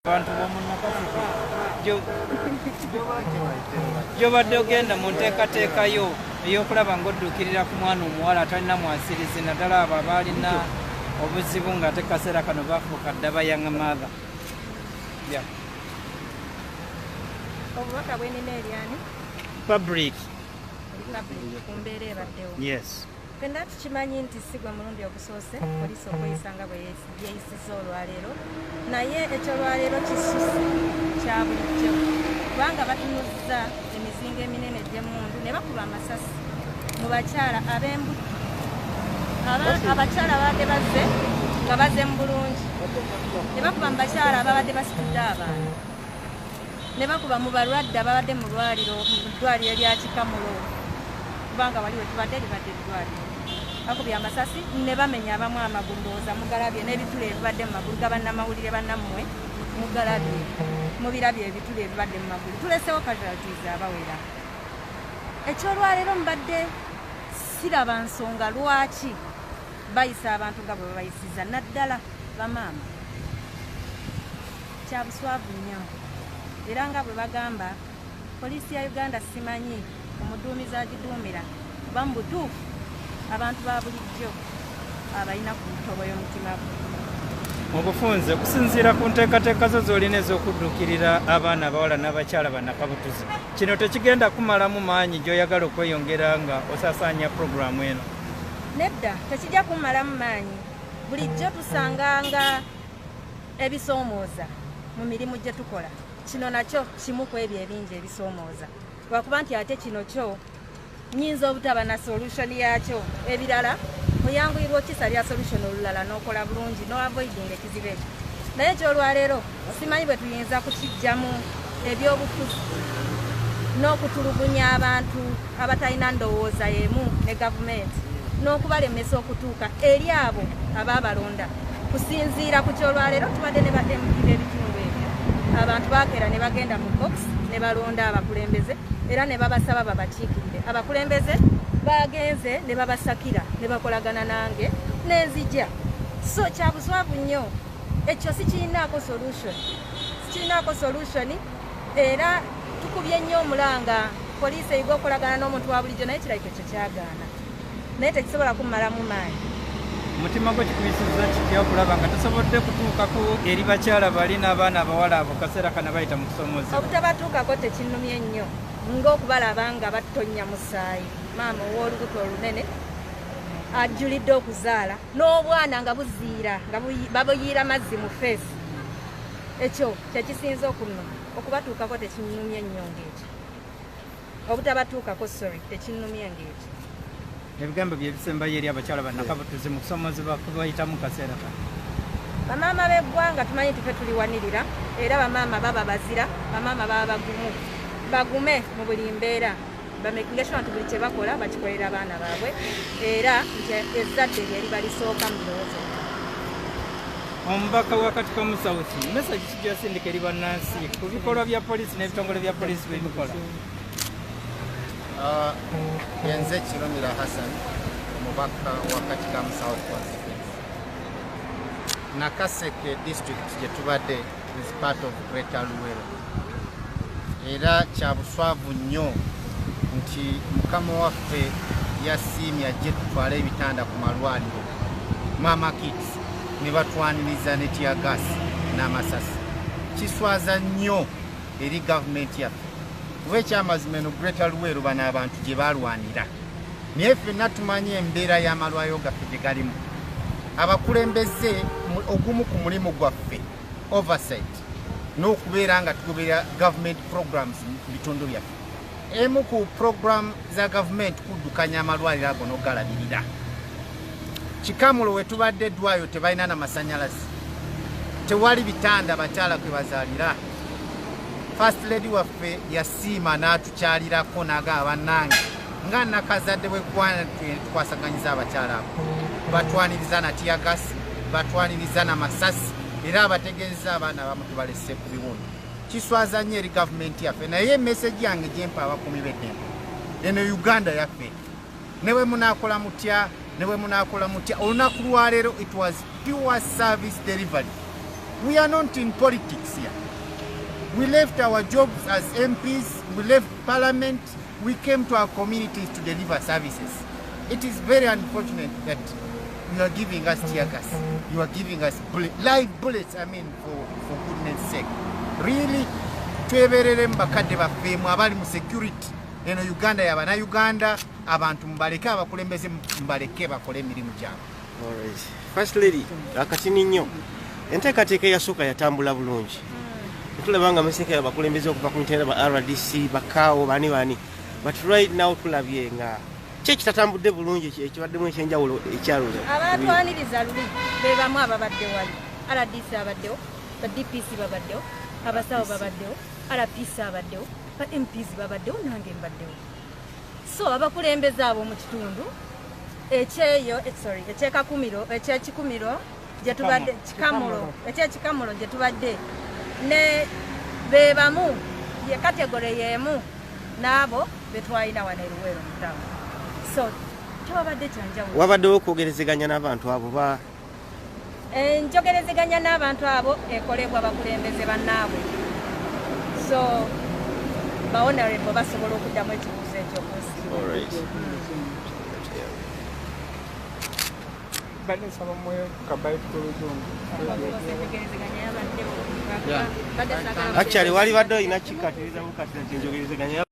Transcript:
Abantu bomunnakafika gy'obadde ogenda mu nteekateekayo ey'okulaba ng'odduukirira ku mwana omuwala atalina mwasirizi naddala abo abaalina obuzibu ng'ate kaseera kano bafuuka ddaba young mother. Obubaka bwenina eryani? Public. Ku mbeera ebaddewo. Yes. Fenna tukimanyi nti si gwe mulundi ogusoose poliisi okweyisa nga bwe yeeyisizza olwaleero, naye ekyolwaleero kisusse kya bulijjo kubanga batunuzza emizinga eminene egy'emmundu ne bakuba amasasi mu bakyala ab'embuto. Abakyala babadde bazze nga bazze mu bulungi, ne bakuba mu bakyala ababadde basitudde abaana, ne bakuba mu balwadde ababadde mu ddwaliro erya Kikamulo kubanga waliwo tubadde libadde eddwaliro. Bakubye amasasi ne bamenya abamu amagulu, ndowooza mugalabye n'ebitula ebibadde mu magulu ga bannamawulire bannammwe mugalabye mubirabye ebitula ebibadde mu magulu. Tulesewo casualties abawera. Ekyolwaleero mbadde siraba nsonga lwaki bayisa abantu nga bwe babayisiza, naddala bamaama. Kya buswavu nnyo era nga bwe bagamba poliisi ya Uganda simanyi omuduumizi agiduumira kuba mu butuufu abantu ba bulijjo abalina ku ntobo y'omutima gwe. Mu bufunze okusinziira ku nteekateeka zo z'olina ez'okudduukirira abaana abawala n'abakyala bannakabutuzi, kino tekigenda kumalamu maanyi gy'oyagala okweyongera nga osaasaanya puroguramu eno? Nedda, tekijja kumalamu maanyi. Bulijjo tusanganga ebisoomooza mu mirimu gye tukola. Kino nakyo kimu ku ebyo ebingi ebisoomooza, lwakuba nti ate kino kyo nyinza obutaba na solution yakyo. Ebirala oyanguyirwa okisalira solution olulala n'okola bulungi n'oavoidinga ekizibu ekyo. Naye ekyolwaleero simanyi bwe tuyinza kukijjamu ebyobufuzi n'okutulugunya abantu abatalina ndowooza y'emu ne gavumenti n'okubalemesa okutuuka eri abo abaabalonda. Kusinziira ku kyolwaleero tubadde ne bademukira ebitundu ebyo, abantu bakeera ne bagenda mu box ne balonda abakulembeze era ne babasaba babakiikirire. Abakulembeze bagenze ne babasakira ne bakolagana nange n'enzija. So kya buswavu nnyo ekyo, sikirinaako solution era tukubye nnyo omulanga poliisi eyiga okolagana n'omuntu wa bulijjo, naye kirabika ekyo kyagaana, naye tekisobola kumalamu maanyi. Omutima gwo kikuyisizza kitya okulaba nga tosobodde kutuukako eri bakyala bali n'abaana abawala abo kaseera kana bayita mu kusoomoozebwa? Obutabatuukako tekinnumye nnyo ng'okubalaba nga battonya musaayi. Maama ow'olubuto olunene ajjulidde okuzaala n'obwana nga buziira nga babuyiira mazzi mu feesi. Ekyo kyekisinza okunnuma. Okubatuukako tekinnumye nnyo ng'ekyo. Obutabatuukako tekinnumye ng'ekyo. Ebigambo byebisembayo eri abakyala bannakabutuzi mu kusoomozebwa kubayitamu kaseera kano? Bamaama b'eggwanga tumanyi tufe tuliwanirira era bamaama baba bazira, bamaama baba bagume mu buli mbeera, bamekinge sure nti buli kye bakola bakikolera abaana baabwe era nti ezzadde lyeri balisooka mu birowoozo. Omubaka wa Katikomu South, message ki gy'osindika eri bannansi ku bikolwa bya poliisi n'ebitongole bya poliisi bye bikola? Yenze Kiromira Hassan, omubaka wa Katikomu South Constituency. Nakaseke district gye tubadde is part of Greater Luweero. Era kya buswavu nnyo nti mukama waffe yasiimye ajje tutwale ebitanda ku malwaliro, Mama Kids, ne batwaniriza ne tiyagasi n'amasasi. Kiswaza nnyo eri gavumenti yaffe kuba ekyamazima eno Greater Luweero bano abantu gye balwanira, naye ffenna tumanyi embeera y'amalwaliro gaffe gye galimu. Abakulembeze ogumu ku mulimu gwaffe oversight n'okubeera nga tugoberera government programs mu bitundu byaffe. Emu ku program za gavumenti kuddukanya amalwaliro ago n'ogalabirira. Kikamulo we tubadde eddwaliro tebalina na masanyalazi, tewali bitanda bakyala kwe bazaalira. First lady waffe yasiima n'atukyalirako n'agamba bannange nga nakazadde bwe tukwasaganyiza abakyala abo, batwaniriza na tiyagasi, batwaniriza na masasi era abategeeza abaana abamu tubalese ku biwundu. Kiswaza nnyo eri gavumenti yaffe, naye message yange gyempa abakuumi b'eddembe, eno Uganda yaffe ne bwe munaakola mutya olunaku lwaleero it was pure service delivery. We are not in politics here. We left our jobs as MPs, we left Parliament, we came to our communities to deliver services. It is very unfortunate that you are giving us tear gas. You are giving us live bullets, for goodness sake. Really, tweberere mbakadde baffeemu abali mu security eno Uganda yabana Uganda abantu mbaleke abakulembeze mbaleke bakole emirimu gyabwe. Alright. First lady, akatini nnyo. Enteekateeka eyasooka yatambula bulungi. Tulabanga museke abakulembeze okuva ku ntera ba RDC bakaawo bani. But right now tulabye nga kitatambudde bulungi ekibaddemu ekyenjawulo ekyalula. Abatwaniriza luli be bamu ababadde wali. RDC abaddewo, ba DPC babaddewo, abasawo babaddewo, RPC abaddewo, ba MPs babaddewo nange mbaddewo. So abakulembeze abo mu kitundu ekyekikumiro gye tubadde ekyekikamulo gye tubadde ne be bamu ye kategore yemu n'abo betwalina wano Luweero mutamu. So tubadde kyanjawulo. Wabaddewo okwogerezeganya n'abantu abo ba enjogerezeganya n'abantu abo ekolebwa bakulembeze bannaabwe. So bahonorable basobola okuddamu ekibuuzo ekyo kunsi. Actually wali badde olina kikatiriza mukatira kyenjogerezeganya